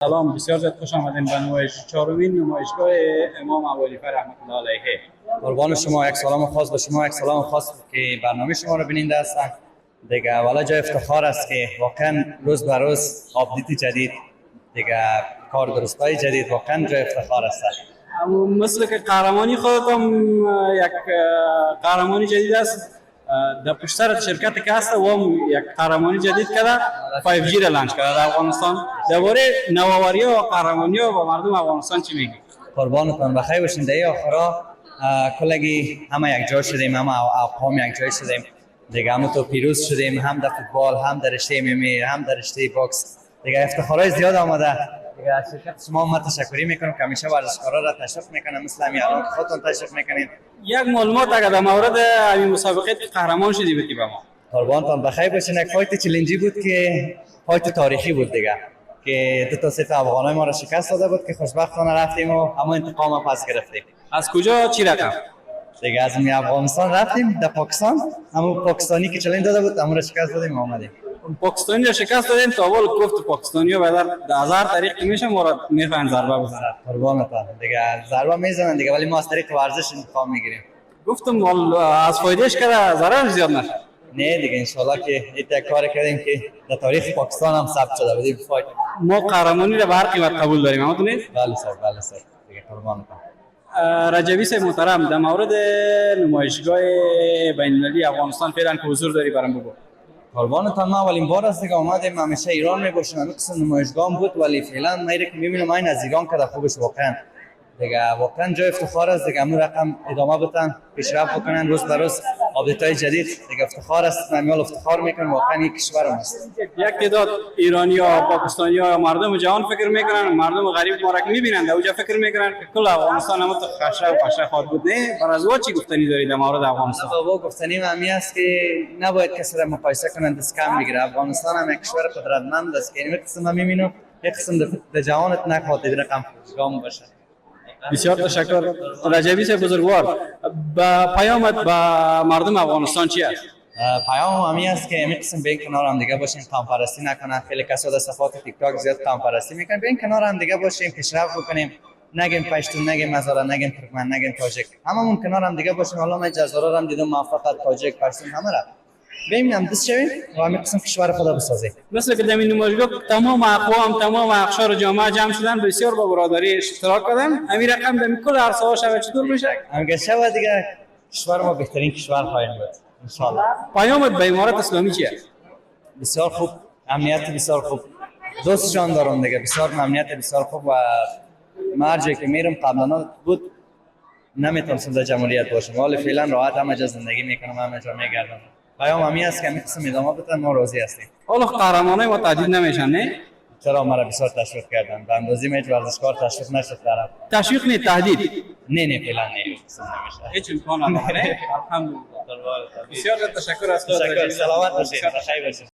سلام، بسیار زیاد خوش آمدین به چهارمین نمایشگاه امام ابوحنیفه رحمت الله علیه. قربان شما، یک سلام خاص به شما، یک سلام خاص که برنامه شما رو بیننده هستن. دیگه والا جای افتخار است که واقعا روز به روز آپدیت جدید، دیگه کار درستای جدید واقعا جای افتخار است. مثل که قهرمانی خودت هم یک قهرمانی جدید است در پشت سر شرکت که هست و هم یک قهرمانی جدید کرده 5G را لانچ کرده در افغانستان. درباره نوآوری و قهرمانی ها با مردم افغانستان چی میگی؟ قربانتون بخیر باشین. در آخرا کلگی همه یک جای شدیم، همه اقوام یک جای شدیم دیگه، همه تو پیروز شدیم، هم در فوتبال، هم در رشته MMA، هم در رشته باکس. دیگه افتخارای زیاد آمده. دیگه از شرکت شما من تشکری میکنم که همیشه ورزشکارا را تشویق میکنم، مثل همین الان خودتون تشویق میکنین. یک معلومات اگر در مورد این مسابقه قهرمان شدی بگی به ما. قربانتون بخیر باشین. یک فایت چالنجی بود که فایت تاریخی بود دیگه، که دو تا سه تا افغانای ما را شکست داده بود که خوشبختانه رفتیم و اما انتقام پس گرفتیم. از کجا چی رقم؟ دیگه از افغانستان رفتیم در پاکستان، اما پاکستانی که چالش داده بود اما را شکست دادیم و آمدیم. پاکستانی را شکست دادیم تا اول گفت پاکستانی ها بعد در هزار طریق میشه ما را میفهمن ضربه بزنن. قربانتون دیگه ضربه میزنن دیگه، ولی ما از طریق ورزش انتقام میگیریم. گفتم از فایدهش کرده ضرر زیاد نشه. نه دیگه انشالله که ایت کار کردیم که در تاریخ پاکستان هم ثبت شده بودیم. فایت ما قهرمانی را به هر قیمت قبول داریم، همتون نیست؟ بله سر، بله سر دیگه. قربانتون رجبی صاحب محترم، در مورد نمایشگاه بین‌المللی افغانستان فعلا که حضور داری برام بگو. قربانتون ما اولین بار است که اومدیم، همیشه ایران میباشیم، همین قسم نمایشگاه بود، ولی فعلا من که میبینم این از ایران که خوبش واقعا دیگه واقعا جای افتخار است دیگه. همون رقم ادامه بدن، پیشرفت بکنن، روز به روز آپدیت‌های جدید دیگه. افتخار است، من افتخار میکنم واقعا یک کشورم است. یک تعداد ایرانی‌ها، پاکستانی‌ها، مردم جهان فکر میکنن، مردم غریب ما را که میبینن اونجا فکر میکنن که کل افغانستان هم تو خشه و پشه خود بود. نه بر از چی گفتنی داری در مورد افغانستان؟ بابا گفتنی همی است که نباید کسی را مقایسه کنند، دست کم میگیره. افغانستان هم یک کشور قدرتمند است که این قسم هم میبینم یک قسم در جهانت نخواد این رقم گام باشه. بسیار تشکر رجبی صاحب بزرگوار. با پیامت با مردم افغانستان چی است؟ پیام همی است که همین قسم به این کنار هم دیگه باشیم، قوم پرستی نکنن. خیلی کسا در صفحات تیک تاک زیاد قوم پرستی میکنن. به این کنار هم دیگه باشیم، پیشرفت بکنیم، نگیم پشتون، نگیم هزاره، نگیم ترکمن، نگیم تاجیک، هممون کنار هم دیگه باشیم. حالا من جزایر هم دیدم، موفقیت تاجیک، پشتون همه را ببینیم، دست شویم و همین قسم کشور خدا بسازیم. مثل که در این نمایشگاه تمام اقوام، تمام اقشار جامعه جمع شدن، بسیار با برادری اشتراک کردن. همین رقم در کل عرصه‌ها شود چطور میشه؟ اگر شود دیگه کشور ما بهترین کشور خواهیم بود ان شاء الله. پیامت به امارات اسلامی چیه؟ بسیار خوب، امنیت بسیار خوب، دوستشان دارم دیگه، بسیار امنیت بسیار خوب. و مرجعی که میرم قبلا بود نمیتونستم در جمهوریت باشم، ولی فعلا راحت همه جا زندگی میکنم، همه جا میگردم. پیام همی است که همین قسم ادامه بدن، ما راضی هستیم. حالا قهرمانای ما تهدید نمیشن نه؟ چرا مرا بسیار تشویق کردن، به اندازه هیچ ورزشکار تشویق نشد طرف. تشویق نه، تهدید. نه فعلا نه، نمیشه. هیچ امکان نداره. الحمدلله. بسیار تشکر از تشکر، سلامت باشید، بخیر باشید.